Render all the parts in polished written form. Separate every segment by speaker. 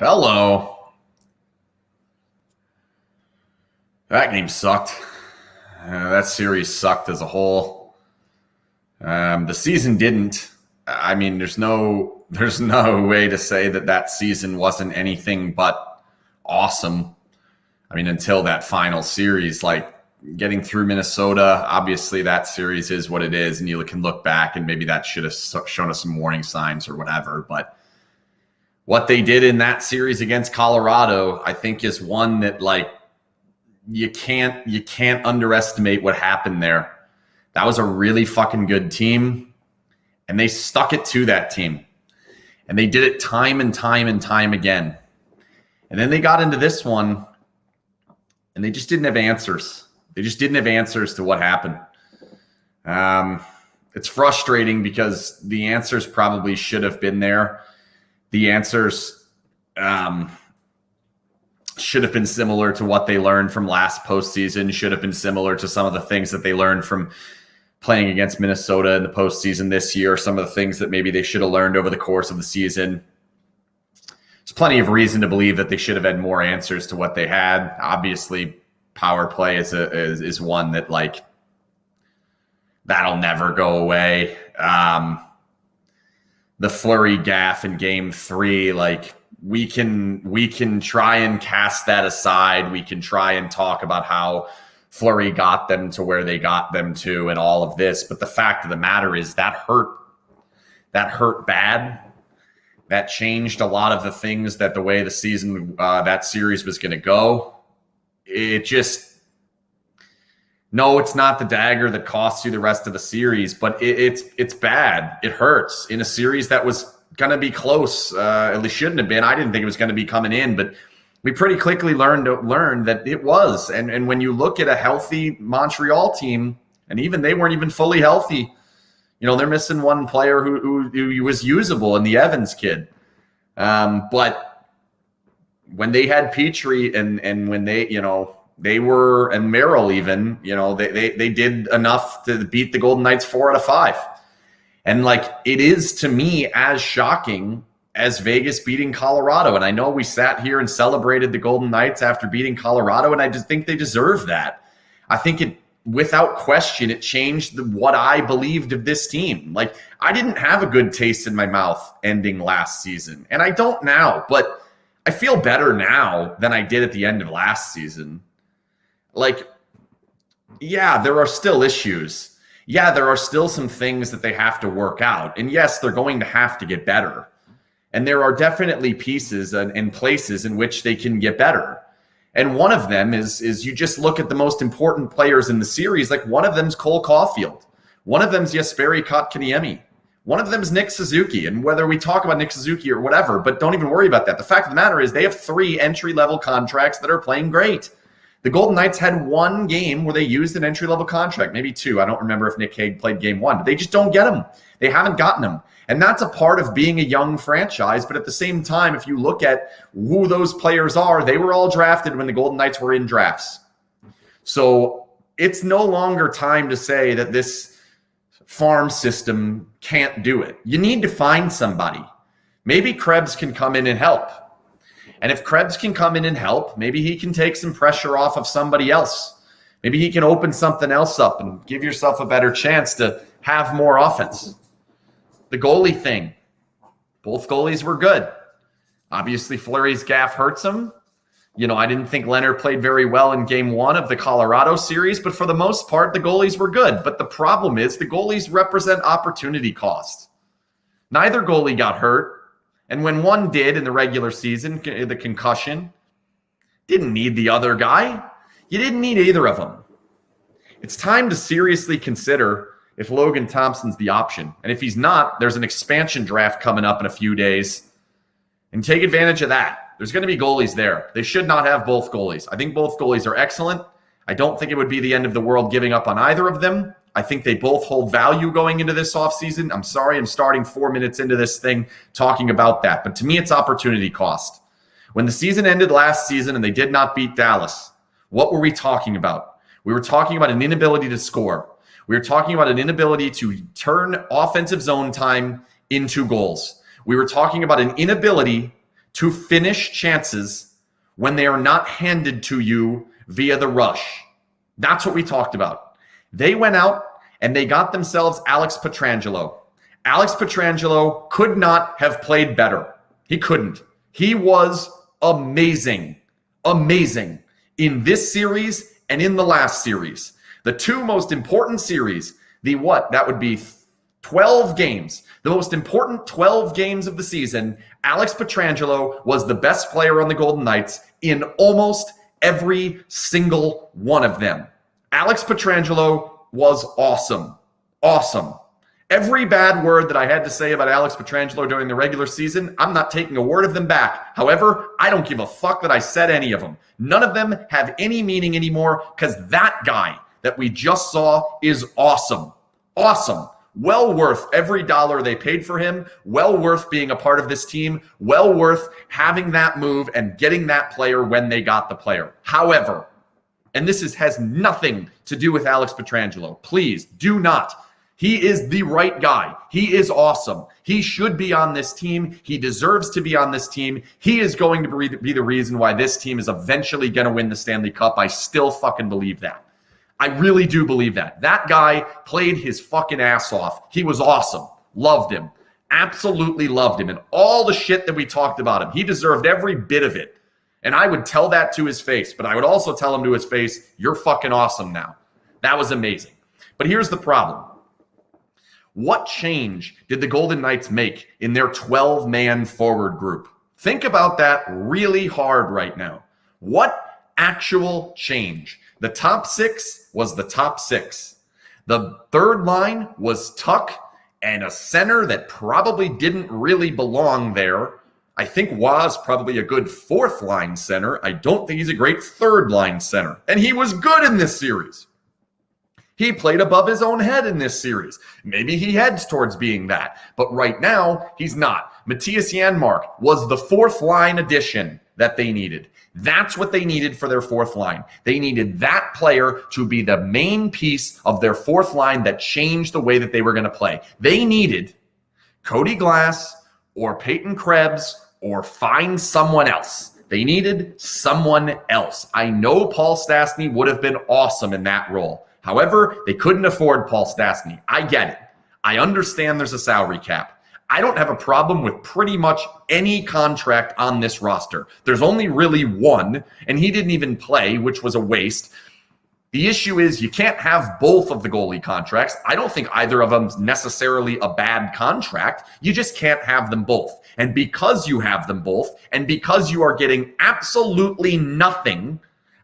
Speaker 1: Hello. That game sucked. That series sucked as a whole. The season didn't. I mean, there's no way to say that season wasn't anything but awesome. I mean, until that final series, like getting through Minnesota, obviously that series is what it is, and you can look back and maybe that should have shown us some warning signs or whatever, but what they did in that series against Colorado, I think, is one that like you can't underestimate what happened there. That was a really fucking good team, and they stuck it to that team, and they did it time and time and time again. And then they got into this one, and they just didn't have answers. They just didn't have answers to what happened. It's frustrating because the answers probably should have been there. The answers should have been similar to what they learned from last postseason, should have been similar to some of the things that they learned from playing against Minnesota in the postseason this year, some of the things that maybe they should have learned over the course of the season. There's plenty of reason to believe that they should have had more answers to what they had. Obviously, power play is one that, like, that'll never go away. The Fleury gaff in game 3, like we can try and cast that aside. We can try and talk about how Fleury got them to where they got them to and all of this. But the fact of the matter is that hurt. That hurt bad. That changed a lot of the things that the way the season, that series was going to go. It just, no, it's not the dagger that costs you the rest of the series, but it's bad. It hurts in a series that was going to be close. At least shouldn't have been. I didn't think it was going to be coming in, but we pretty quickly learned that it was. And when you look at a healthy Montreal team, and even they weren't even fully healthy, you know, they're missing one player who was usable in the Evans kid. But when they had Petrie and when they, you know, they were, and Merrill even, you know, they did enough to beat the Golden Knights 4 out of 5. And like, it is to me as shocking as Vegas beating Colorado. And I know we sat here and celebrated the Golden Knights after beating Colorado, and I just think they deserve that. I think it, without question, it changed what I believed of this team. Like, I didn't have a good taste in my mouth ending last season, and I don't now, but I feel better now than I did at the end of last season. Like, yeah, there are still issues. Yeah, there are still some things that they have to work out. And yes, they're going to have to get better. And there are definitely pieces and places in which they can get better. And one of them is you just look at the most important players in the series. Like, one of them is Cole Caulfield. One of them is Jesperi Kotkaniemi. One of them is Nick Suzuki. And whether we talk about Nick Suzuki or whatever, but don't even worry about that. The fact of the matter is they have 3 entry-level contracts that are playing great. The Golden Knights had 1 game where they used an entry-level contract, maybe 2. I don't remember if Nick Hague played game 1, but they just don't get them. They haven't gotten them. And that's a part of being a young franchise. But at the same time, if you look at who those players are, they were all drafted when the Golden Knights were in drafts. So it's no longer time to say that this farm system can't do it. You need to find somebody. Maybe Krebs can come in and help. And if Krebs can come in and help, maybe he can take some pressure off of somebody else. Maybe he can open something else up and give yourself a better chance to have more offense. The goalie thing. Both goalies were good. Obviously, Fleury's gaff hurts him. You know, I didn't think Leonard played very well in game 1 of the Colorado series, but for the most part, the goalies were good. But the problem is the goalies represent opportunity cost. Neither goalie got hurt. And when one did in the regular season, the concussion, didn't need the other guy. You didn't need either of them. It's time to seriously consider if Logan Thompson's the option. And if he's not, there's an expansion draft coming up in a few days. And take advantage of that. There's going to be goalies there. They should not have both goalies. I think both goalies are excellent. I don't think it would be the end of the world giving up on either of them. I think they both hold value going into this offseason. I'm sorry I'm starting 4 minutes into this thing talking about that. But to me, it's opportunity cost. When the season ended last season and they did not beat Dallas, what were we talking about? We were talking about an inability to score. We were talking about an inability to turn offensive zone time into goals. We were talking about an inability to finish chances when they are not handed to you via the rush. That's what we talked about. They went out and they got themselves Alex Pietrangelo. Alex Pietrangelo could not have played better. He couldn't. He was amazing. Amazing in this series and in the last series. The two most important series, that would be 12 games. The most important 12 games of the season, Alex Pietrangelo was the best player on the Golden Knights in almost every single one of them. Alex Pietrangelo was awesome. Awesome. Every bad word that I had to say about Alex Pietrangelo during the regular season, I'm not taking a word of them back. However, I don't give a fuck that I said any of them. None of them have any meaning anymore because that guy that we just saw is awesome. Awesome. Well worth every dollar they paid for him. Well worth being a part of this team. Well worth having that move and getting that player when they got the player. However, and this has nothing to do with Alex Pietrangelo. Please do not. He is the right guy. He is awesome. He should be on this team. He deserves to be on this team. He is going to be the reason why this team is eventually going to win the Stanley Cup. I still fucking believe that. I really do believe that. That guy played his fucking ass off. He was awesome. Loved him. Absolutely loved him. And all the shit that we talked about him, he deserved every bit of it. And I would tell that to his face, but I would also tell him to his face, you're fucking awesome now. That was amazing. But here's the problem. What change did the Golden Knights make in their 12-man forward group? Think about that really hard right now. What actual change? The top six was the top six. The third line was Tuck and a center that probably didn't really belong there. I think Waz probably a good fourth line center. I don't think he's a great third line center. And he was good in this series. He played above his own head in this series. Maybe he heads towards being that. But right now, he's not. Matthias Janmark was the fourth line addition that they needed. That's what they needed for their fourth line. They needed that player to be the main piece of their fourth line that changed the way that they were going to play. They needed Cody Glass or Peyton Krebs or find someone else. They needed someone else. I know Paul Stastny would have been awesome in that role. However, they couldn't afford Paul Stastny. I get it. I understand there's a salary cap. I don't have a problem with pretty much any contract on this roster. There's only really one, and he didn't even play, which was a waste. The issue is you can't have both of the goalie contracts. I don't think either of them's necessarily a bad contract. You just can't have them both. And because you have them both, and because you are getting absolutely nothing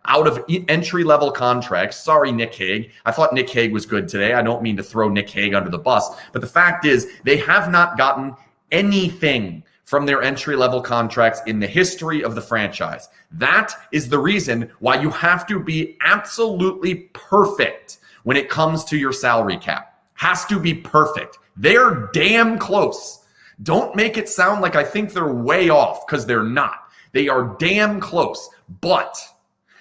Speaker 1: out of entry-level contracts. Sorry, Nick Hague. I thought Nick Hague was good today. I don't mean to throw Nick Hague under the bus. But the fact is, they have not gotten anything from their entry-level contracts in the history of the franchise. That is the reason why you have to be absolutely perfect when it comes to your salary cap. Has to be perfect. They're damn close. Don't make it sound like I think they're way off, because they're not. They are damn close. But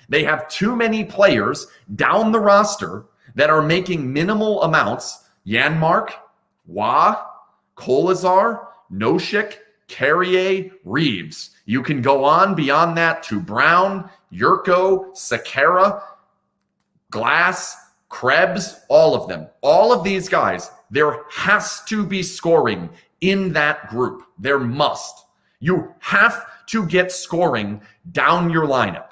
Speaker 1: they have too many players down the roster that are making minimal amounts. Janmark, Wah, Kolazar, Noshik, Carrier, Reeves. You can go on beyond that to Brown, Yurko, Sekera, Glass, Krebs, all of them. All of these guys, there has to be scoring in that group. There must. You have to get scoring down your lineup.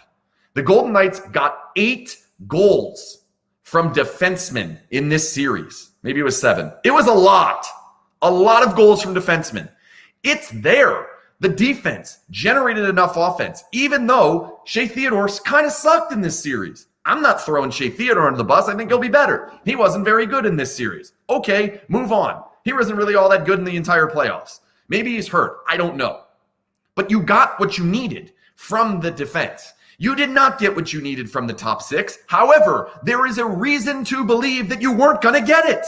Speaker 1: The Golden Knights got 8 goals from defensemen in this series. Maybe it was 7. It was a lot of goals from defensemen. It's there. The defense generated enough offense, even though Shea Theodore kind of sucked in this series. I'm not throwing Shea Theodore under the bus. I think he'll be better. He wasn't very good in this series. Okay, move on. He wasn't really all that good in the entire playoffs. Maybe he's hurt. I don't know. But you got what you needed from the defense. You did not get what you needed from the top 6. However, there is a reason to believe that you weren't going to get it.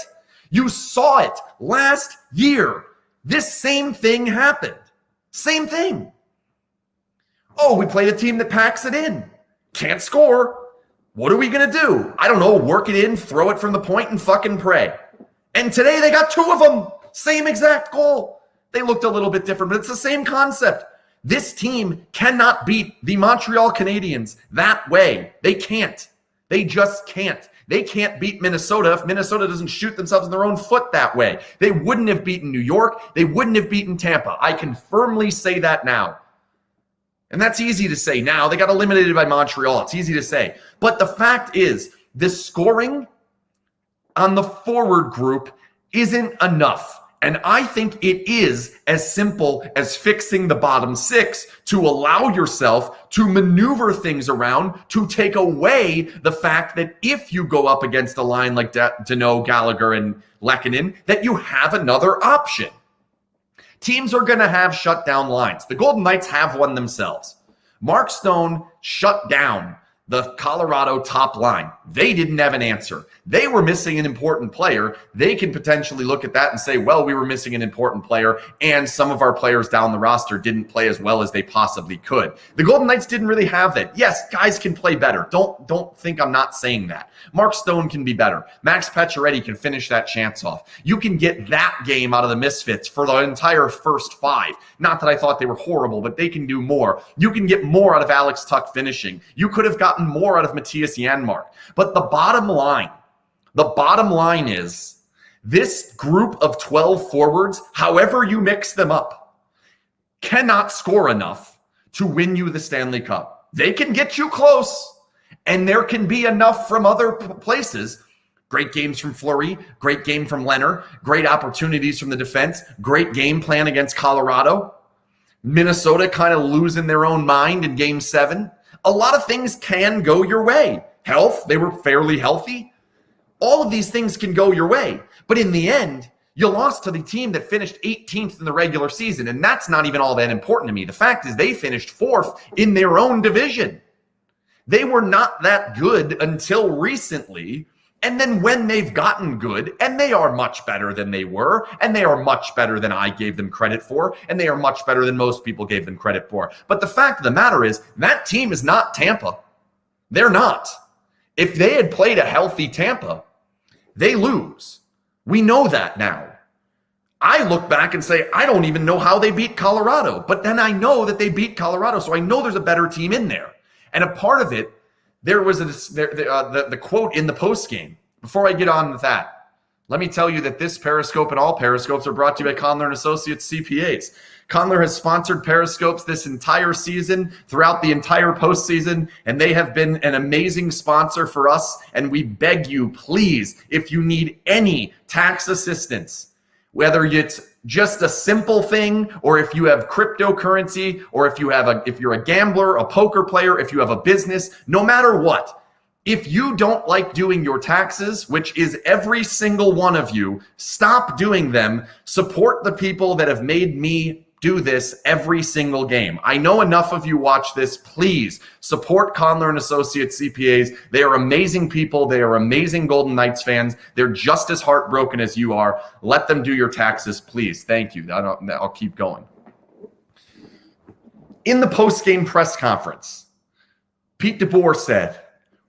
Speaker 1: You saw it last year. This same thing happened. Same thing. Oh, we played a team that packs it in. Can't score. What are we going to do? I don't know. Work it in, throw it from the point, and fucking pray. And today they got 2 of them. Same exact goal. They looked a little bit different, but it's the same concept. This team cannot beat the Montreal Canadiens that way. They can't. They just can't. They can't beat Minnesota if Minnesota doesn't shoot themselves in their own foot that way. They wouldn't have beaten New York. They wouldn't have beaten Tampa. I can firmly say that now. And that's easy to say now. They got eliminated by Montreal. It's easy to say. But the fact is, the scoring on the forward group isn't enough. And I think it is as simple as fixing the bottom six to allow yourself to maneuver things around to take away the fact that if you go up against a line like Danault, Gallagher, and Lehkonen, that you have another option. Teams are going to have shutdown lines. The Golden Knights have one themselves. Mark Stone shut down the Colorado top line. They didn't have an answer. They were missing an important player. They can potentially look at that and say, well, we were missing an important player, and some of our players down the roster didn't play as well as they possibly could. The Golden Knights didn't really have that. Yes, guys can play better. Don't think I'm not saying that. Mark Stone can be better. Max Pacioretty can finish that chance off. You can get that game out of the Misfits for the entire first five. Not that I thought they were horrible, but they can do more. You can get more out of Alex Tuch finishing. You could have gotten more out of Matthias Janmark. But the bottom line is this group of 12 forwards, however you mix them up, cannot score enough to win you the Stanley Cup. They can get you close, and there can be enough from other places. Great games from Fleury, great game from Leonard, great opportunities from the defense, great game plan against Colorado. Minnesota kind of losing their own mind in Game 7. A lot of things can go your way. Health, they were fairly healthy. All of these things can go your way. But in the end, you lost to the team that finished 18th in the regular season, and that's not even all that important to me. The fact is they finished 4th in their own division. They were not that good until recently, and then when they've gotten good, and they are much better than they were, and they are much better than I gave them credit for, and they are much better than most people gave them credit for. But the fact of the matter is, that team is not Tampa. They're not. If they had played a healthy Tampa, they lose. We know that now. I look back and say, I don't even know how they beat Colorado. But then I know that they beat Colorado, so I know there's a better team in there. And a part of it, there was the quote in the postgame. Before I get on with that, let me tell you that this Periscope and all Periscopes are brought to you by Conler & Associates CPAs. Conler has sponsored Periscopes this entire season, throughout the entire postseason, and they have been an amazing sponsor for us. And we beg you, please, if you need any tax assistance, whether it's just a simple thing, or if you have cryptocurrency, or if you're a gambler, a poker player, if you have a business, no matter what, if you don't like doing your taxes, which is every single one of you, stop doing them. Support the people that have made me do this every single game. I know enough of you watch this. Please support Conler & Associates CPAs. They are amazing people. They are amazing Golden Knights fans. They're just as heartbroken as you are. Let them do your taxes, please. Thank you. I'll keep going. In the post-game press conference, Pete DeBoer said,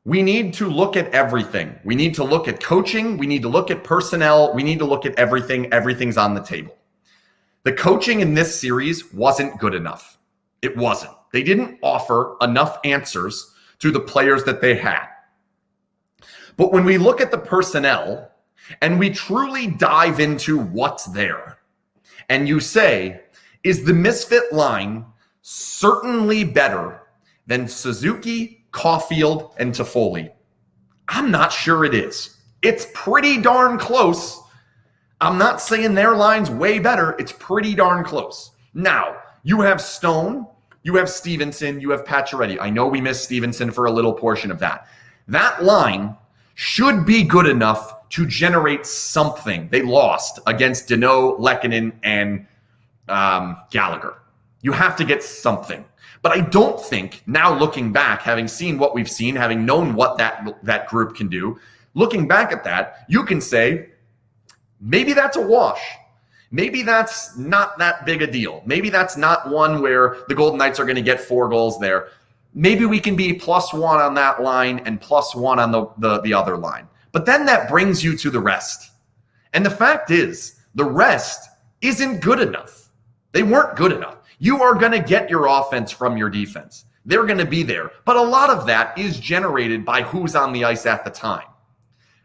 Speaker 1: we need to look at everything. We need to look at coaching. We need to look at personnel. We need to look at everything. Everything's on the table. The coaching in this series wasn't good enough. It wasn't. They didn't offer enough answers to the players that they had. But when we look at the personnel and we truly dive into what's there, and you say, is the Misfit line certainly better than Suzuki, Caulfield, and Toffoli? I'm not sure it is. It's pretty darn close. I'm not saying their line's way better. It's pretty darn close. Now, you have Stone, you have Stevenson, you have Pacioretty. I know we missed Stevenson for a little portion of that. That line should be good enough to generate something. They lost against Danault, Lehkonen, and Gallagher. You have to get something. But I don't think, now looking back, having seen what we've seen, having known what that group can do, looking back at that, you can say, maybe that's a wash. Maybe that's not that big a deal. Maybe that's not one where the Golden Knights are going to get 4 goals there. Maybe we can be +1 on that line and +1 on the other line. But then that brings you to the rest. And the fact is, the rest isn't good enough. They weren't good enough. You are going to get your offense from your defense. They're going to be there. But a lot of that is generated by who's on the ice at the time.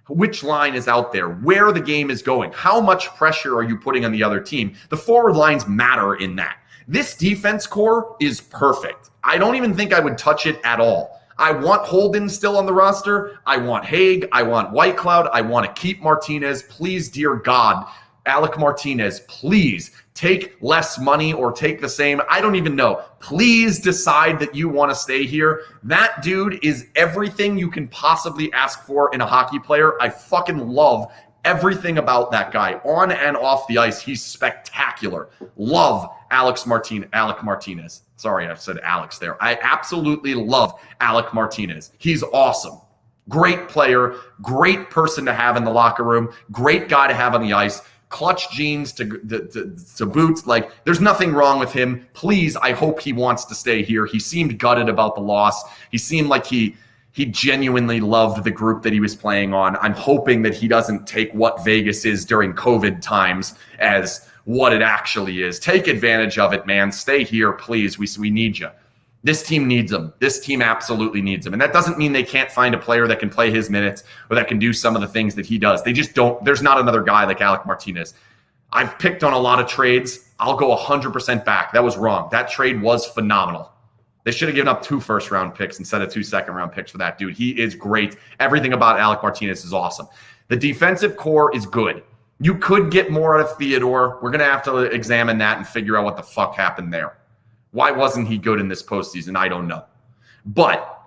Speaker 1: Which line is out there, where the game is going, how much pressure are you putting on the other team? The forward lines matter in that. This defense core is perfect. I don't even think I would touch it at all. I want Holden still on the roster. I want Haig. I want Whitecloud. I want to keep Martinez. Please, dear God, Alec Martinez, please take less money or take the same. I don't even know. Please decide that you want to stay here. That dude is everything you can possibly ask for in a hockey player. I fucking love everything about that guy on and off the ice. He's spectacular. Love Alec Martinez. Sorry, I said Alex there. I absolutely love Alec Martinez. He's awesome. Great player, great person to have in the locker room, great guy to have on the ice. Clutch genes to boot. Like, there's nothing wrong with him. Please, I hope he wants to stay here. He seemed gutted about the loss. He seemed like he genuinely loved the group that he was playing on. I'm hoping that he doesn't take what Vegas is during COVID times as what it actually is. Take advantage of it, man. Stay here, please. We need you. This team needs him. This team absolutely needs him. And that doesn't mean they can't find a player that can play his minutes or that can do some of the things that he does. They just don't. There's not another guy like Alec Martinez. I've picked on a lot of trades. I'll go 100% back. That was wrong. That trade was phenomenal. They should have given up 2 first-round picks instead of 2 second-round picks for that dude. He is great. Everything about Alec Martinez is awesome. The defensive core is good. You could get more out of Theodore. We're going to have to examine that and figure out what the fuck happened there. Why wasn't he good in this postseason? I don't know. But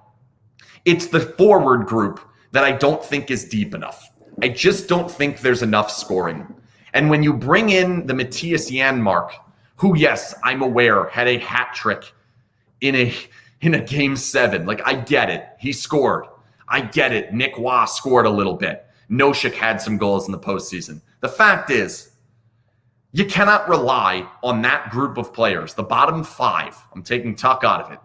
Speaker 1: it's the forward group that I don't think is deep enough. I just don't think there's enough scoring. And when you bring in the Matthias Janmark, who, yes, I'm aware, had a hat trick in a game 7. Like, I get it. He scored. I get it. Nick Waugh scored a little bit. Noshik had some goals in the postseason. The fact is, you cannot rely on that group of players. The bottom 5, I'm taking Tuck out of it.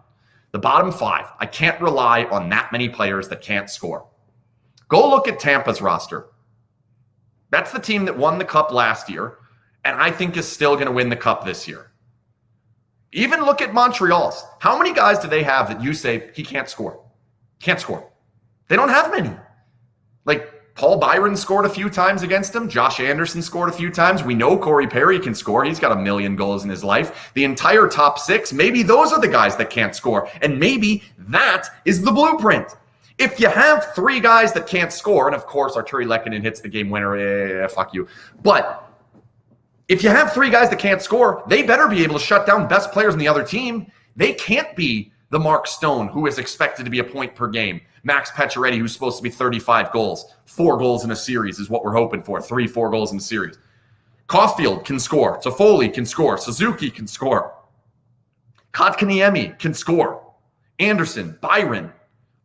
Speaker 1: The bottom 5, I can't rely on that many players that can't score. Go look at Tampa's roster. That's the team that won the cup last year, and I think is still going to win the cup this year. Even look at Montreal's. How many guys do they have that you say he can't score? Can't score. They don't have many. Like, Paul Byron scored a few times against him. Josh Anderson scored a few times. We know Corey Perry can score. He's got 1 million goals in his life. The entire top 6, maybe those are the guys that can't score. And maybe that is the blueprint. If you have 3 guys that can't score, and of course Arturi Lehkonen hits the game winner, fuck you. But if you have 3 guys that can't score, they better be able to shut down best players in the other team. They can't be the Mark Stone, who is expected to be a point per game. Max Pacioretty, who's supposed to be 35 goals. 4 goals in a series is what we're hoping for. 3-4 goals in a series. Caulfield can score. Toffoli can score. Suzuki can score. Kotkaniemi can score. Anderson, Byron,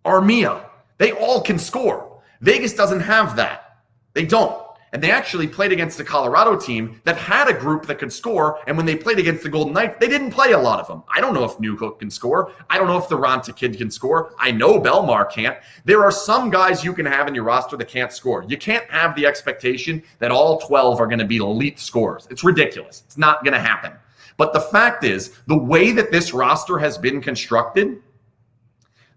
Speaker 1: Armia, they all can score. Vegas doesn't have that. They don't. And they actually played against a Colorado team that had a group that could score. And when they played against the Golden Knights, they didn't play a lot of them. I don't know if Newhook can score. I don't know if the Ronta kid can score. I know Belmar can't. There are some guys you can have in your roster that can't score. You can't have the expectation that all 12 are going to be elite scorers. It's ridiculous. It's not going to happen. But the fact is, the way that this roster has been constructed,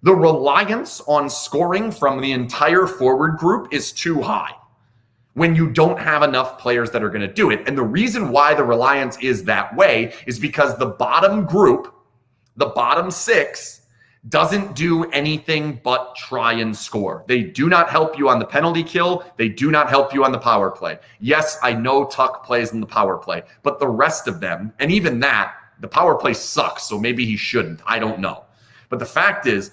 Speaker 1: the reliance on scoring from the entire forward group is too high when you don't have enough players that are going to do it. And the reason why the reliance is that way is because the bottom group, the bottom 6, doesn't do anything but try and score. They do not help you on the penalty kill. They do not help you on the power play. Yes, I know Tuck plays in the power play, but the rest of them, and even that, the power play sucks, so maybe he shouldn't. I don't know. But the fact is,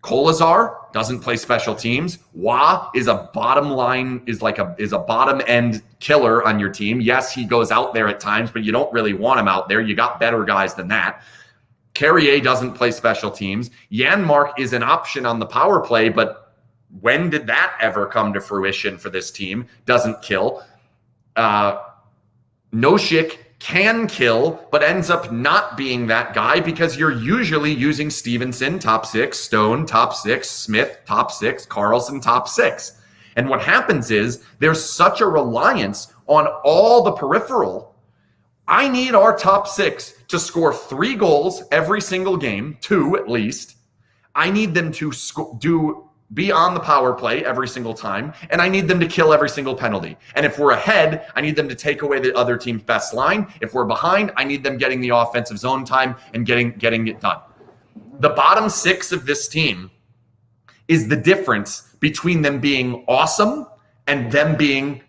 Speaker 1: Kolazar doesn't play special teams. Wah is a bottom line, is a bottom end killer on your team. Yes, he goes out there at times, but you don't really want him out there. You got better guys than that. Carrier doesn't play special teams. Janmark is an option on the power play, but when did that ever come to fruition for this team? Doesn't kill. Noshik can kill, but ends up not being that guy because you're usually using Stevenson, top 6, Stone, top 6, Smith, top 6, Carlson, top 6. And what happens is there's such a reliance on all the peripheral. I need our top 6 to score 3 goals every single game, 2 at least. I need them to be on the power play every single time, and I need them to kill every single penalty. And if we're ahead, I need them to take away the other team's best line. If we're behind, I need them getting the offensive zone time and getting it done. The bottom 6 of this team is the difference between them being awesome and them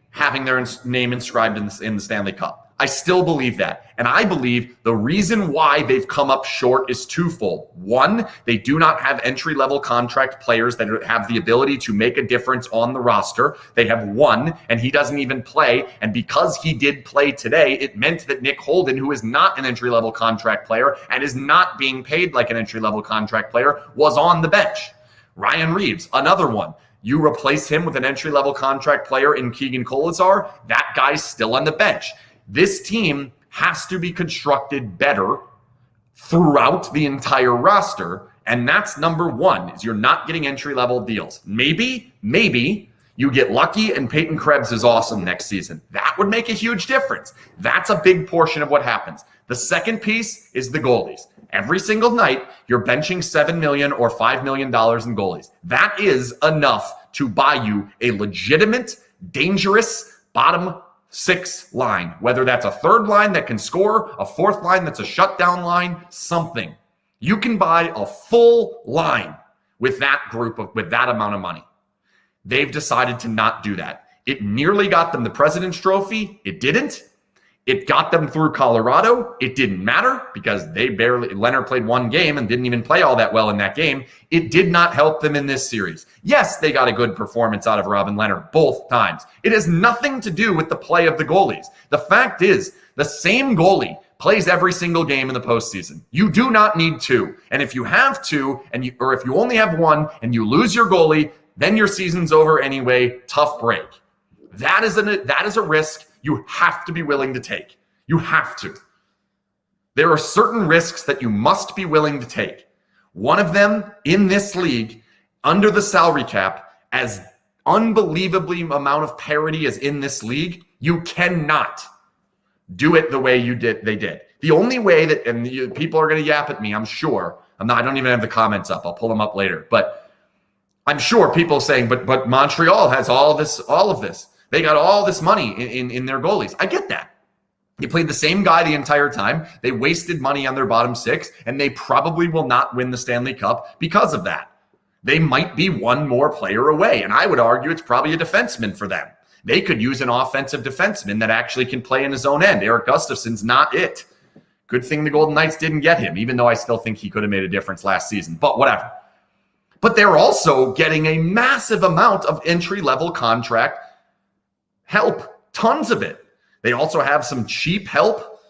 Speaker 1: having their name inscribed in the Stanley Cup. I still believe that. And I believe the reason why they've come up short is twofold. One, they do not have entry-level contract players that have the ability to make a difference on the roster. They have one, and he doesn't even play. And because he did play today, it meant that Nick Holden, who is not an entry-level contract player and is not being paid like an entry-level contract player, was on the bench. Ryan Reeves, another one. You replace him with an entry-level contract player in Keegan Kolazar, that guy's still on the bench. This team has to be constructed better throughout the entire roster, and that's number 1, is you're not getting entry-level deals. Maybe you get lucky and Peyton Krebs is awesome next season. That would make a huge difference. That's a big portion of what happens. The second piece is the goalies. Every single night, you're benching $7 million or $5 million in goalies. That is enough to buy you a legitimate, dangerous bottom 6 line, whether that's a third line that can score, a fourth line that's a shutdown line, something. You can buy a full line with that with that amount of money. They've decided to not do that. It nearly got them the President's Trophy. It didn't. It got them through Colorado. It didn't matter because Leonard played 1 game and didn't even play all that well in that game. It did not help them in this series. Yes, they got a good performance out of Robin Leonard both times. It has nothing to do with the play of the goalies. The fact is, the same goalie plays every single game in the postseason. You do not need 2. And if you have 2, or if you only have 1 and you lose your goalie, then your season's over anyway. Tough break. That is a risk you have to be willing to take. You have to. There are certain risks that you must be willing to take. One of them in this league, under the salary cap, as unbelievably amount of parity as in this league, you cannot do it the way they did. The only way that, and people are going to yap at me, I'm sure. I don't even have the comments up. I'll pull them up later. But I'm sure people saying, but Montreal has all of this. They got all this money in their goalies. I get that. They played the same guy the entire time. They wasted money on their bottom 6, and they probably will not win the Stanley Cup because of that. They might be one more player away, and I would argue it's probably a defenseman for them. They could use an offensive defenseman that actually can play in his own end. Erik Gustafsson's not it. Good thing the Golden Knights didn't get him, even though I still think he could have made a difference last season. But whatever. But they're also getting a massive amount of entry-level contract help, tons of it. They also have some cheap help.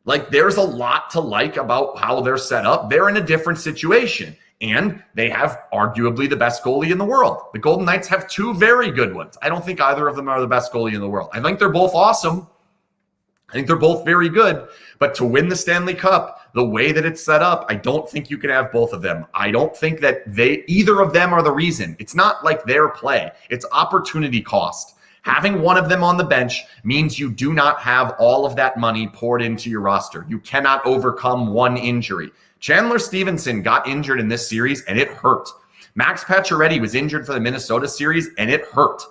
Speaker 1: Like, there's a lot to like about how they're set up. They're in a different situation, and they have arguably the best goalie in the world. The Golden Knights have 2 very good ones. I don't think either of them are the best goalie in the world. I think they're both awesome. I think they're both very good. But to win the Stanley Cup, the way that it's set up, I don't think you can have both of them. I don't think that either of them are the reason. It's not like their play. It's opportunity cost. Having one of them on the bench means you do not have all of that money poured into your roster. You cannot overcome one injury. Chandler Stevenson got injured in this series, and it hurt. Max Pacioretty was injured for the Minnesota series, and it hurt.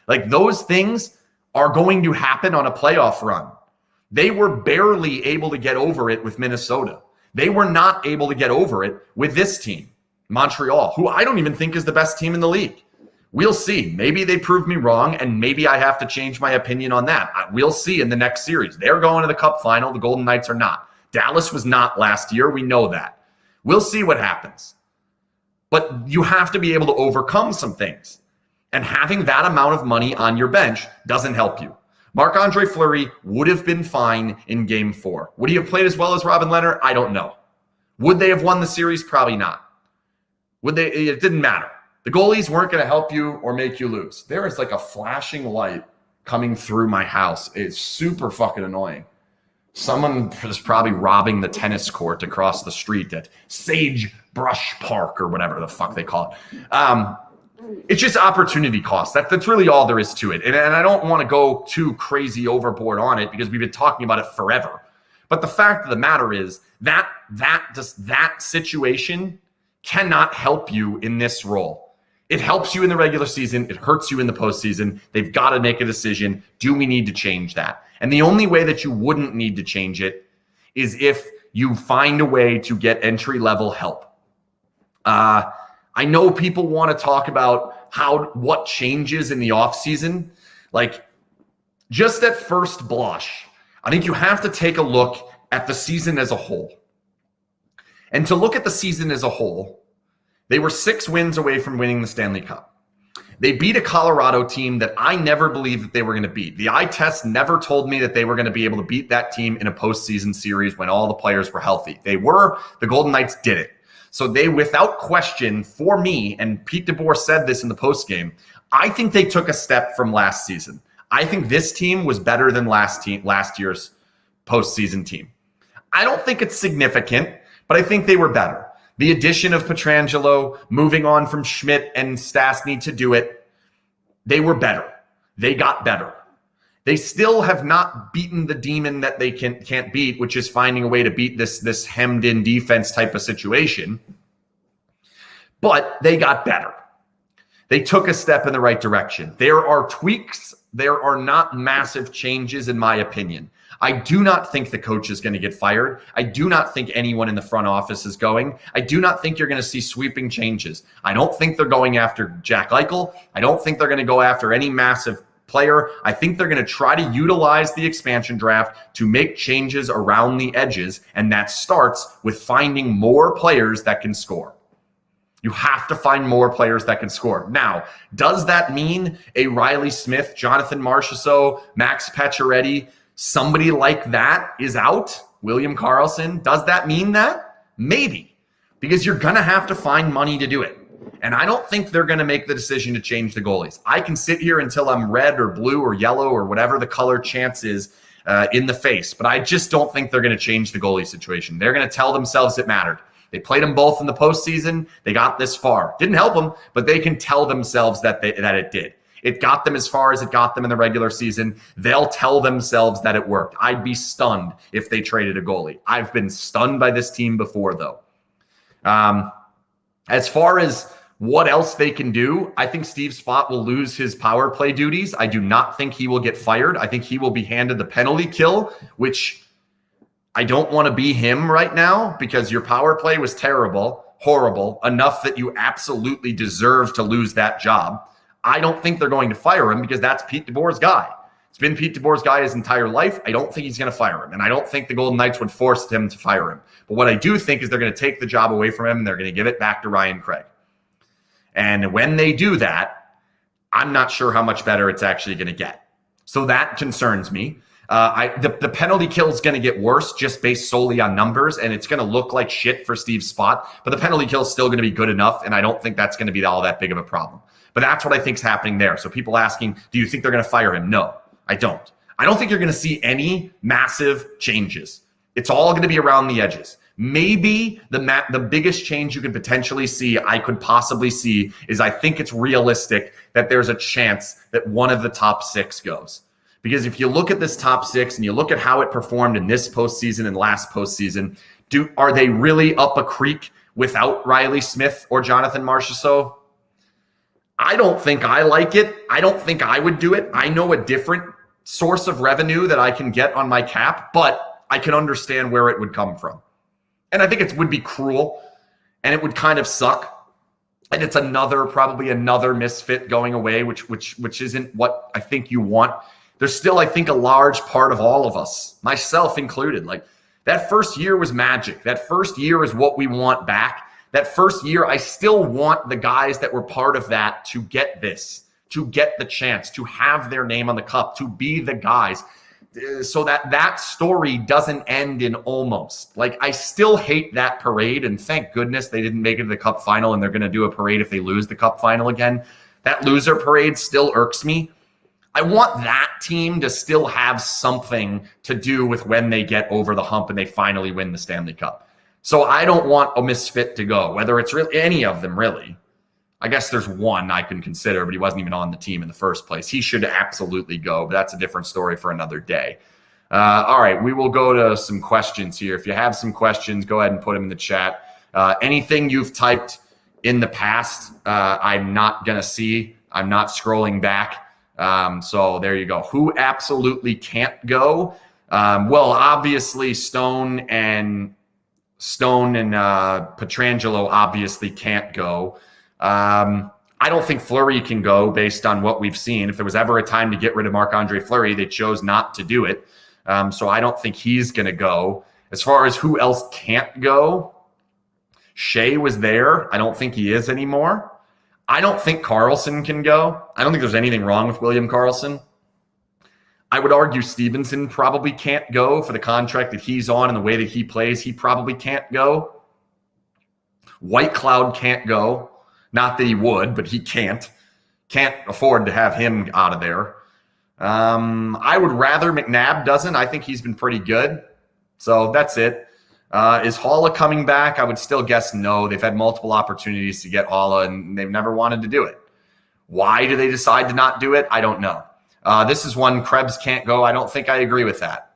Speaker 1: Like, those things are going to happen on a playoff run. They were barely able to get over it with Minnesota. They were not able to get over it with this team, Montreal, who I don't even think is the best team in the league. We'll see. Maybe they prove me wrong, and maybe I have to change my opinion on that. We'll see in the next series. They're going to the Cup final. The Golden Knights are not. Dallas was not last year. We know that. We'll see what happens. But you have to be able to overcome some things. And having that amount of money on your bench doesn't help you. Marc-Andre Fleury would have been fine in Game 4. Would he have played as well as Robin Leonard? I don't know. Would they have won the series? Probably not. Would they? It didn't matter. The goalies weren't going to help you or make you lose. There is like a flashing light coming through my house. It's super fucking annoying. Someone is probably robbing the tennis court across the street at Sagebrush Park or whatever the fuck they call it. It's just opportunity cost. That's really all there is to it. And I don't want to go too crazy overboard on it because we've been talking about it forever. But the fact of the matter is that situation cannot help you in this role. It helps you in the regular season. It hurts you in the postseason. They've got to make a decision. Do we need to change that? And the only way that you wouldn't need to change it is if you find a way to get entry-level help. I know people want to talk about what changes in the offseason. Like, just at first blush, I think you have to take a look at the season as a whole. And to look at the season as a whole, they were 6 wins away from winning the Stanley Cup. They beat a Colorado team that I never believed that they were going to beat. The eye test never told me that they were going to be able to beat that team in a postseason series when all the players were healthy. The Golden Knights did it. So they, without question, for me, and Pete DeBoer said this in the postgame, I think they took a step from last season. I think this team was better than last year's postseason team. I don't think it's significant, but I think they were better. The addition of Pietrangelo, moving on from Schmidt and Stastny to do it, they were better. They got better. They still have not beaten the demon that they can't beat, which is finding a way to beat this hemmed-in defense type of situation. But they got better. They took a step in the right direction. There are tweaks. There are not massive changes, in my opinion. I do not think the coach is going to get fired. I do not think anyone in the front office is going. I do not think you're going to see sweeping changes. I don't think they're going after Jack Eichel. I don't think they're going to go after any massive player. I think they're going to try to utilize the expansion draft to make changes around the edges, and that starts with finding more players that can score. You have to find more players that can score. Now, does that mean a Riley Smith, Jonathan Marchessault, Max Pacioretty, somebody like that is out? William Karlsson, does that mean that? Maybe, because you're going to have to find money to do it. And I don't think they're going to make the decision to change the goalies. I can sit here until I'm red or blue or yellow or whatever the color chance is in the face, but I just don't think they're going to change the goalie situation. They're going to tell themselves it mattered. They played them both in the postseason. They got this far. Didn't help them, but they can tell themselves that it did. It got them as far as it got them in the regular season. They'll tell themselves that it worked. I'd be stunned if they traded a goalie. I've been stunned by this team before, though. As far as what else they can do, I think Steve Spott will lose his power play duties. I do not think he will get fired. I think he will be handed the penalty kill, which I don't want to be him right now because your power play was terrible, horrible, enough that you absolutely deserve to lose that job. I don't think they're going to fire him because that's Pete DeBoer's guy. It's been Pete DeBoer's guy his entire life. I don't think he's going to fire him, and I don't think the Golden Knights would force him to fire him. But what I do think is they're going to take the job away from him, and they're going to give it back to Ryan Craig. And when they do that, I'm not sure how much better it's actually going to get. So that concerns me. The penalty kill is going to get worse just based solely on numbers, and it's going to look like shit for Steve Spott, but the penalty kill is still going to be good enough, and I don't think that's going to be all that big of a problem. But that's what I think is happening there. So people asking, do you think they're going to fire him? No, I don't. I don't think you're going to see any massive changes. It's all going to be around the edges. Maybe the biggest change you could potentially see, I could possibly see, is I think it's realistic that there's a chance that one of the top 6 goes. Because if you look at this top 6 and you look at how it performed in this postseason and last postseason, are they really up a creek without Riley Smith or Jonathan Marchessault? I don't think I like it. I don't think I would do it. I know a different source of revenue that I can get on my cap, but I can understand where it would come from. And I think it would be cruel and it would kind of suck. And it's probably another misfit going away, which isn't what I think you want. There's still, I think, a large part of all of us, myself included. Like, that first year was magic. That first year is what we want back. That first year, I still want the guys that were part of that to get this, to get the chance, to have their name on the cup, to be the guys, so that story doesn't end in almost. Like, I still hate that parade, and thank goodness they didn't make it to the cup final, and they're going to do a parade if they lose the cup final again. That loser parade still irks me. I want that team to still have something to do with when they get over the hump and they finally win the Stanley Cup. So I don't want a misfit to go, whether it's really any of them, really. I guess there's one I can consider, but he wasn't even on the team in the first place. He should absolutely go, but that's a different story for another day. All right, we will go to some questions here. If you have some questions, go ahead and put them in the chat. Anything you've typed in the past, I'm not going to see. I'm not scrolling back. So there you go. Who absolutely can't go? Well, obviously Stone and Pietrangelo obviously can't go. I don't think Fleury can go based on what we've seen. If there was ever a time to get rid of Marc-Andre Fleury, they chose not to do it. So I don't think he's going to go. As far as who else can't go, Shea was there. I don't think he is anymore. I don't think Carlson can go. I don't think there's anything wrong with William Karlsson. I would argue Stevenson probably can't go for the contract that he's on and the way that he plays. He probably can't go. White Cloud can't go. Not that he would, but he can't. Can't afford to have him out of there. I would rather McNabb doesn't. I think he's been pretty good. So that's it. Is Haula coming back? I would still guess no. They've had multiple opportunities to get Haula, and they've never wanted to do it. Why do they decide to not do it? I don't know. This is one Krebs can't go. I don't think I agree with that.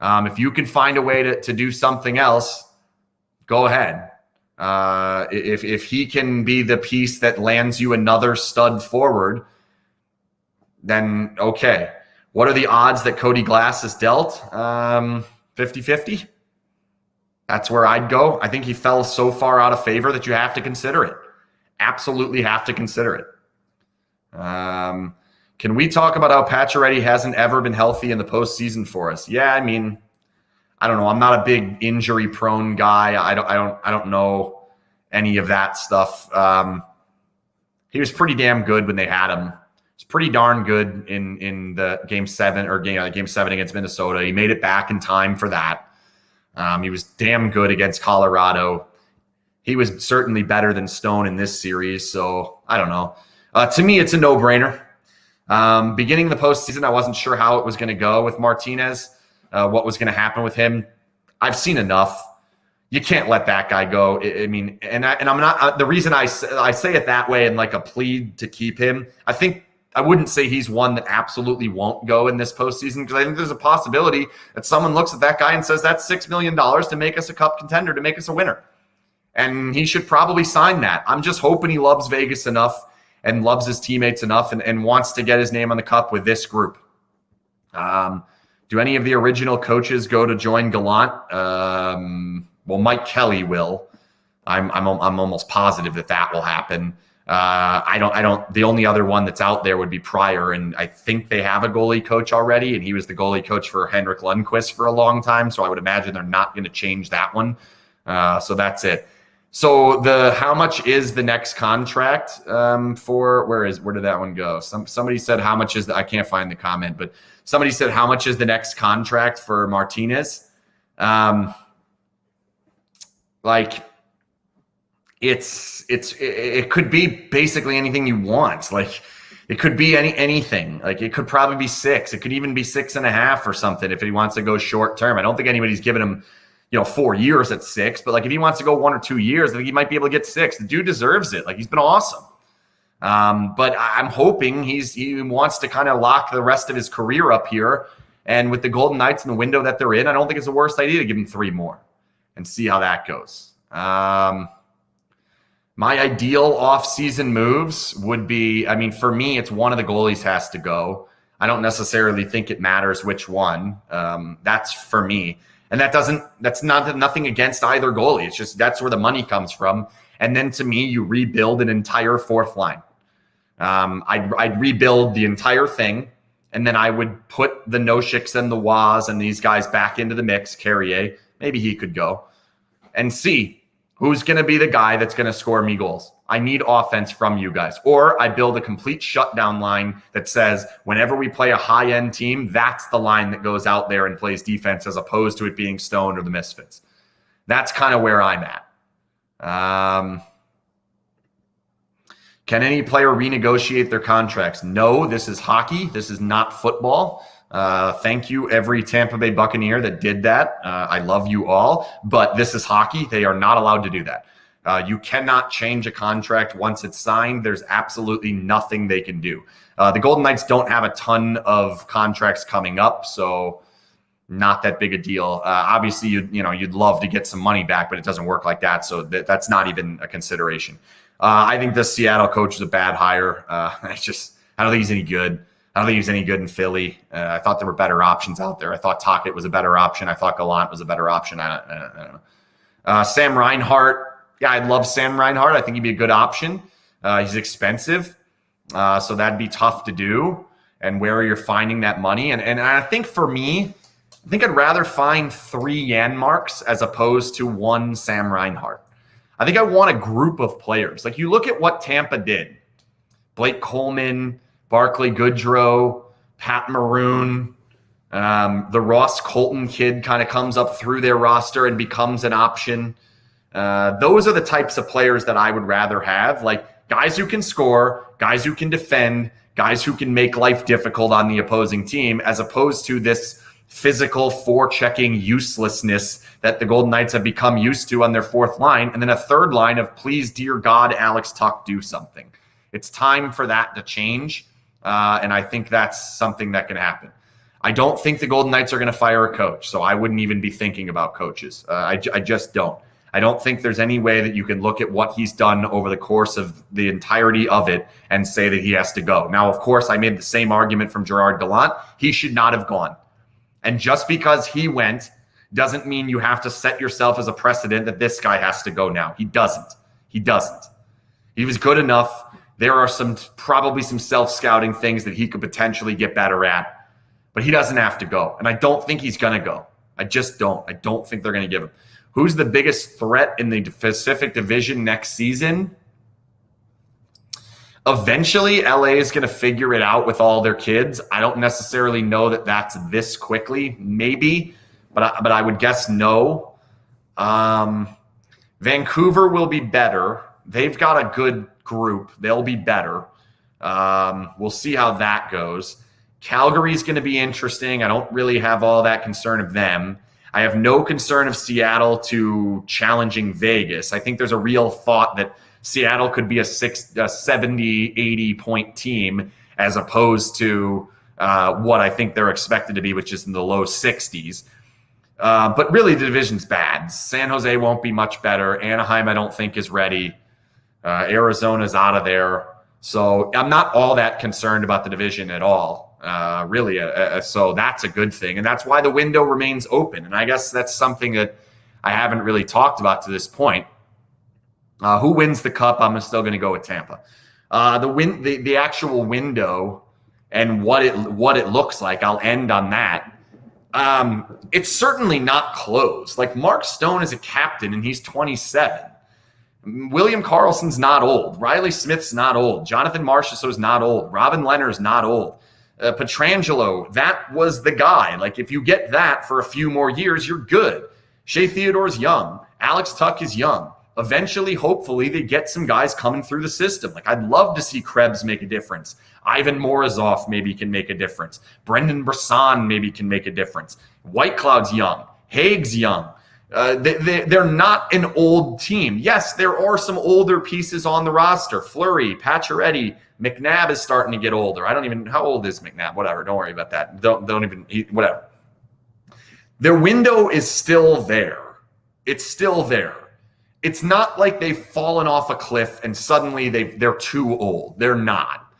Speaker 1: If you can find a way to do something else, go ahead. If he can be the piece that lands you another stud forward, then okay. What are the odds that Cody Glass is dealt? 50-50. That's where I'd go. I think he fell so far out of favor that you have to consider it. Absolutely have to consider it. Can we talk about how Pacioretty hasn't ever been healthy in the postseason for us? Yeah, I mean, I don't know. I'm not a big injury-prone guy. I don't know any of that stuff. He was pretty damn good when they had him. He's pretty darn good in the game 7 against Minnesota. He made it back in time for that. He was damn good against Colorado. He was certainly better than Stone in this series. So I don't know. To me, it's a no-brainer. Beginning of the postseason, I wasn't sure how it was going to go with Martinez, what was going to happen with him. I've seen enough. You can't let that guy go. I mean, and I'm not the reason I say it that way and like a plea to keep him. I wouldn't say he's one that absolutely won't go in this postseason because I think there's a possibility that someone looks at that guy and says that's $6 million to make us a cup contender, to make us a winner. And he should probably sign that. I'm just hoping he loves Vegas enough and loves his teammates enough and wants to get his name on the cup with this group. Do any of the original coaches go to join Gallant? Well, Mike Kelly will. I'm almost positive that will happen. The only other one that's out there would be Pryor, and I think they have a goalie coach already, and he was the goalie coach for Henrik Lundqvist for a long time, so I would imagine they're not going to change that one. So that's it. So how much is the next contract where did that one go? Somebody said how much is I can't find the comment, but somebody said how much is the next contract for Martinez? It could be basically anything you want. Like it could be anything. Like it could probably be 6. It could even be 6.5 or something if he wants to go short term. I don't think anybody's given him 4 years at 6, but like if he wants to go 1 or 2 years, I think he might be able to get 6. The dude deserves it. Like he's been awesome. But I'm hoping he wants to kind of lock the rest of his career up here. And with the Golden Knights and the window that they're in, I don't think it's the worst idea to give him 3 more and see how that goes. My ideal off-season moves would be, I mean, for me, it's one of the goalies has to go. I don't necessarily think it matters which one. That's for me. And that's nothing against either goalie. It's just that's where the money comes from. And then to me, you rebuild an entire fourth line. I'd rebuild the entire thing. And then I would put the Noshiks and the Waz and these guys back into the mix. Carrier, maybe he could go. And see who's going to be the guy that's going to score me goals. I need offense from you guys. Or I build a complete shutdown line that says whenever we play a high-end team, that's the line that goes out there and plays defense as opposed to it being Stone or the Misfits. That's kind of where I'm at. Can any player renegotiate their contracts? No, this is hockey. This is not football. Thank you, every Tampa Bay Buccaneer that did that. I love you all, but this is hockey. They are not allowed to do that. You cannot change a contract once it's signed. There's absolutely nothing they can do. The Golden Knights don't have a ton of contracts coming up, so not that big a deal. Obviously, you'd love to get some money back, but it doesn't work like that. So that's not even a consideration. I think the Seattle coach is a bad hire. I don't think he's any good. I don't think he was any good in Philly. I thought there were better options out there. I thought Tocchet was a better option. I thought Gallant was a better option. I don't know. Sam Reinhart. Yeah, I'd love Sam Reinhart. I think he'd be a good option. He's expensive, so that'd be tough to do. And where you're finding that money. And I think for me, I think I'd rather find 3 Janmarks as opposed to 1 Sam Reinhart. I think I want a group of players. Like you look at what Tampa did. Blake Coleman, Barclay Goodrow, Pat Maroon, the Ross Colton kid kind of comes up through their roster and becomes an option. Those are the types of players that I would rather have, like guys who can score, guys who can defend, guys who can make life difficult on the opposing team, as opposed to this physical forechecking uselessness that the Golden Knights have become used to on their 4th line, and then a 3rd line of, please, dear God, Alex Tuch, do something. It's time for that to change, and I think that's something that can happen. I don't think the Golden Knights are going to fire a coach, so I wouldn't even be thinking about coaches. I just don't. I don't think there's any way that you can look at what he's done over the course of the entirety of it and say that he has to go. Now, of course, I made the same argument from Gerard Gallant. He should not have gone. And just because he went doesn't mean you have to set yourself as a precedent that this guy has to go now. He doesn't. He doesn't. He was good enough. There are probably some self-scouting things that he could potentially get better at, but he doesn't have to go. And I don't think he's going to go. I just don't. I don't think they're going to give him. Who's the biggest threat in the Pacific Division next season? Eventually, LA is going to figure it out with all their kids. I don't necessarily know that that's this quickly. Maybe, but I would guess no. Vancouver will be better. They've got a good group. They'll be better. We'll see how that goes. Calgary's going to be interesting. I don't really have all that concern of them. I have no concern of Seattle to challenging Vegas. I think there's a real thought that Seattle could be a 70, 80 point team as opposed to what I think they're expected to be, which is in the low 60s. But really, the division's bad. San Jose won't be much better. Anaheim, I don't think, is ready. Arizona's out of there. So I'm not all that concerned about the division at all, really. So that's a good thing. And that's why the window remains open. And I guess that's something that I haven't really talked about to this point. Who wins the cup? I'm still going to go with Tampa. The actual window and what it looks like, I'll end on that. It's certainly not closed. Like Mark Stone is a captain and he's 27. William Karlsson's not old. Riley Smith's not old. Jonathan Marchessault's not old. Robin Leonard's not old. Pietrangelo, that was the guy. Like if you get that for a few more years, you're good. Shea Theodore's young. Alex Tuch is young. Eventually, hopefully, they get some guys coming through the system. Like I'd love to see Krebs make a difference. Ivan Morozov maybe can make a difference. Brendan Brisson maybe can make a difference. Whitecloud's young. Haig's young. They're not an old team. Yes, there are some older pieces on the roster. Fleury, Pacioretty, McNabb is starting to get older. How old is McNabb? Whatever. Don't worry about that. Whatever. Their window is still there. It's still there. It's not like they've fallen off a cliff and suddenly they're too old. They're not.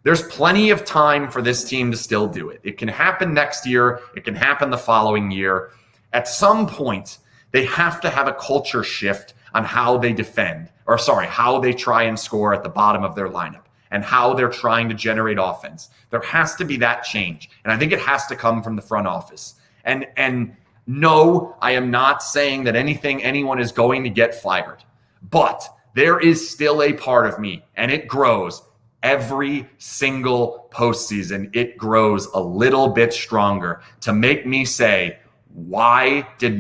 Speaker 1: There's plenty of time for this team to still do it. It can happen next year. It can happen the following year. At some point, they have to have a culture shift on how they how they try and score at the bottom of their lineup and how they're trying to generate offense. There has to be that change. And I think it has to come from the front office. And no, I am not saying that anyone is going to get fired. But there is still a part of me, and it grows every single postseason. It grows a little bit stronger to make me say, why did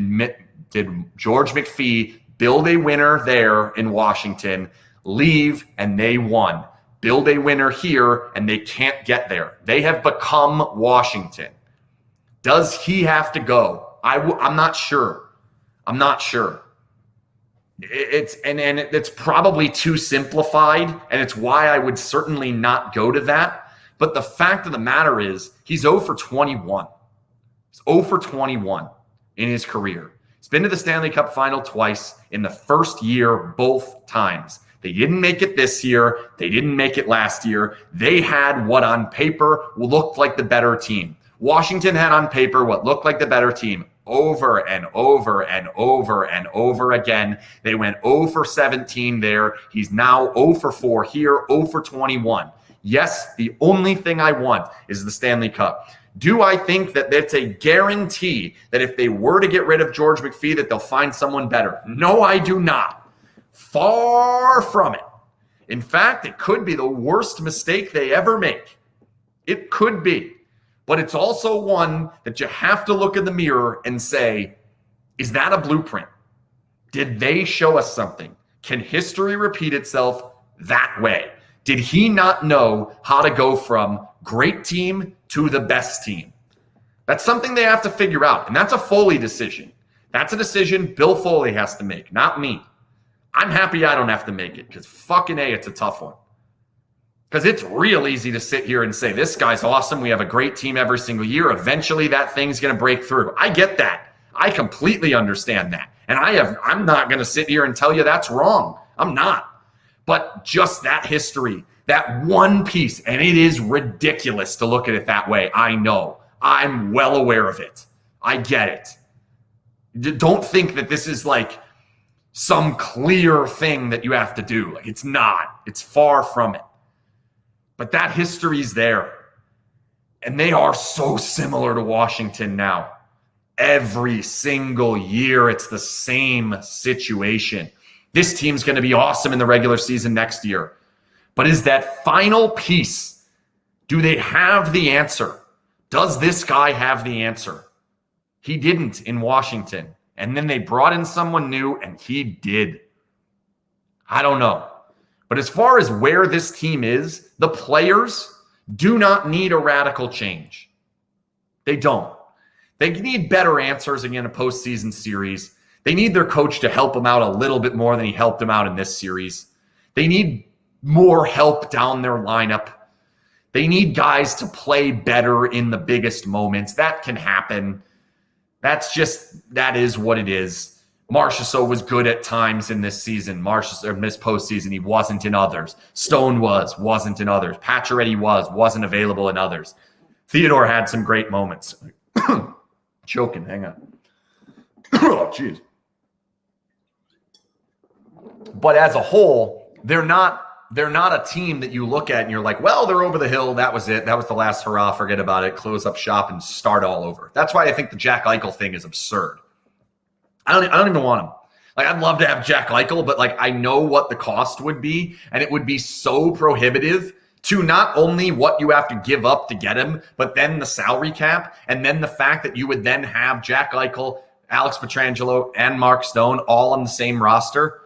Speaker 1: George McPhee build a winner there in Washington, leave, and they won? Build a winner here, and they can't get there. They have become Washington. Does he have to go? I'm not sure. I'm not sure. It's probably too simplified, and it's why I would certainly not go to that. But the fact of the matter is, he's 0 for 21. He's 0 for 21 in his career. He's been to the Stanley Cup final twice in the first year, both times. They didn't make it this year. They didn't make it last year. They had what on paper looked like the better team. Washington had on paper what looked like the better team over and over and over and over again. They went 0 for 17 there. He's now 0 for 4 here, 0 for 21. Yes, the only thing I want is the Stanley Cup. Do I think that it's a guarantee that if they were to get rid of George McPhee that they'll find someone better? No, I do not. Far from it. In fact, it could be the worst mistake they ever make. It could be. But it's also one that you have to look in the mirror and say, is that a blueprint? Did they show us something? Can history repeat itself that way? Did he not know how to go from great team to the best team? That's something they have to figure out. And that's a Foley decision. That's a decision Bill Foley has to make, not me. I'm happy I don't have to make it because fucking A, it's a tough one. Because it's real easy to sit here and say, this guy's awesome. We have a great team every single year. Eventually that thing's going to break through. I get that. I completely understand that. And I'm not going to sit here and tell you that's wrong. I'm not. But just that history, that one piece, and it is ridiculous to look at it that way. I know. I'm well aware of it. I get it. Don't think that this is like some clear thing that you have to do. Like, it's not. It's far from it. But that history's there. And they are so similar to Washington now. Every single year, it's the same situation. This team's going to be awesome in the regular season next year. But is that final piece, do they have the answer? Does this guy have the answer? He didn't in Washington. And then they brought in someone new, and he did. I don't know. But as far as where this team is, the players do not need a radical change. They don't. They need better answers in a postseason series. They need their coach to help them out a little bit more than he helped them out in this series. They need more help down their lineup. They need guys to play better in the biggest moments. That can happen. That is what it is. Marchessault was good at times in this season. In this postseason, he wasn't in others. Stone wasn't in others. Pacioretty wasn't available in others. Theodore had some great moments. Choking, hang on. Oh, jeez. But as a whole, they're not a team that you look at and you're like, well, they're over the hill. That was it. That was the last hurrah. Forget about it. Close up shop and start all over. That's why I think the Jack Eichel thing is absurd. I don't even want him. Like, I'd love to have Jack Eichel, but like, I know what the cost would be, and it would be so prohibitive to not only what you have to give up to get him, but then the salary cap, and then the fact that you would then have Jack Eichel, Alex Pietrangelo, and Mark Stone all on the same roster.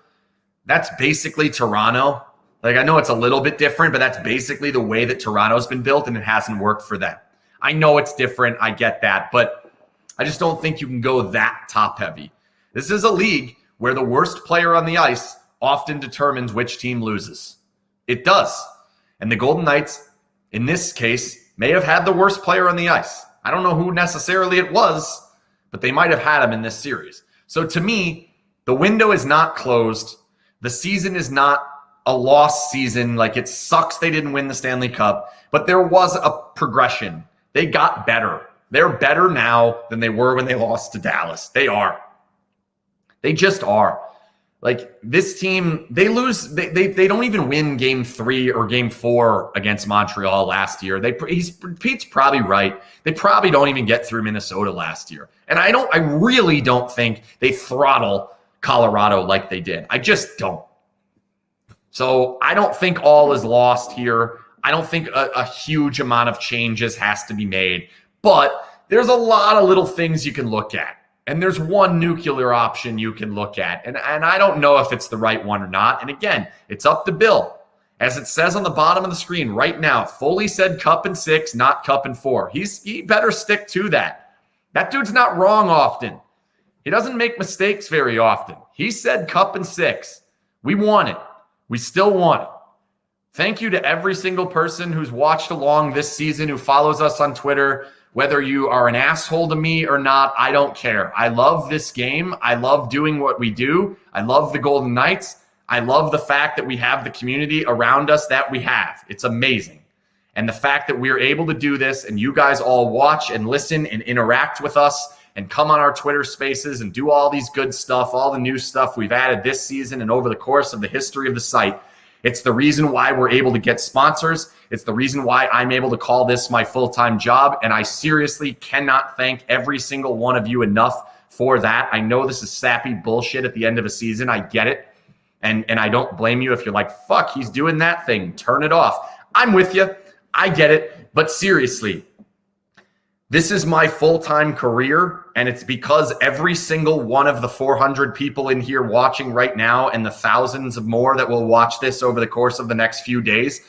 Speaker 1: That's basically Toronto. Like, I know it's a little bit different, but that's basically the way that Toronto's been built, and it hasn't worked for them. I know it's different. I get that, but I just don't think you can go that top heavy. This is a league where the worst player on the ice often determines which team loses. It does. And the Golden Knights, in this case, may have had the worst player on the ice. I don't know who necessarily it was, but they might have had him in this series. So to me, the window is not closed. The season is not a lost season. Like, it sucks they didn't win the Stanley Cup, but there was a progression. They got better. They're better now than they were when they lost to Dallas. They are. They just are. Like, this team, they lose. They don't even win game 3 or game 4 against Montreal last year. Pete's probably right. They probably don't even get through Minnesota last year. And I really don't think they throttle Colorado like they did. I just don't. So I don't think all is lost here. I don't think a huge amount of changes has to be made. But there's a lot of little things you can look at. And there's one nuclear option you can look at. And I don't know if it's the right one or not. And again, it's up to Bill. As it says on the bottom of the screen right now, Foley said cup and 6, not cup and 4. He better stick to that. That dude's not wrong often. He doesn't make mistakes very often. He said cup and 6. We want it. We still want it. Thank you to every single person who's watched along this season, who follows us on Twitter. Whether you are an asshole to me or not, I don't care. I love this game. I love doing what we do. I love the Golden Knights. I love the fact that we have the community around us that we have. It's amazing. And the fact that we're able to do this and you guys all watch and listen and interact with us and come on our Twitter spaces and do all these good stuff, all the new stuff we've added this season and over the course of the history of the site. It's the reason why we're able to get sponsors. It's the reason why I'm able to call this my full-time job. And I seriously cannot thank every single one of you enough for that. I know this is sappy bullshit at the end of a season. I get it. And I don't blame you if you're like, fuck, he's doing that thing. Turn it off. I'm with you. I get it. But seriously, this is my full-time career, and it's because every single one of the 400 people in here watching right now and the thousands of more that will watch this over the course of the next few days,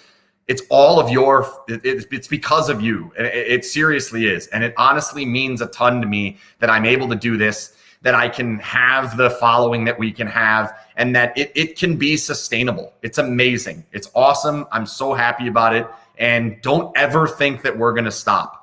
Speaker 1: it's all of it's because of you. It seriously is. And it honestly means a ton to me that I'm able to do this, that I can have the following that we can have, and that it can be sustainable. It's amazing. It's awesome. I'm so happy about it. And don't ever think that we're going to stop.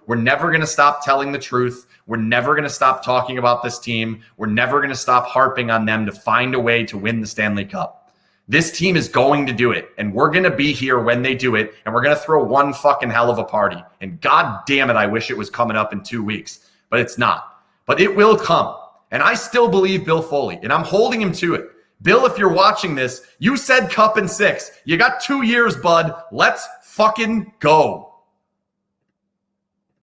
Speaker 1: We're never going to stop telling the truth. We're never going to stop talking about this team. We're never going to stop harping on them to find a way to win the Stanley Cup. This team is going to do it, and we're going to be here when they do it, and we're going to throw one fucking hell of a party. And God damn it, I wish it was coming up in 2 weeks, but it's not. But it will come, and I still believe Bill Foley, and I'm holding him to it. Bill, if you're watching this, you said Cup in 6. You got 2 years, bud. Let's fucking go.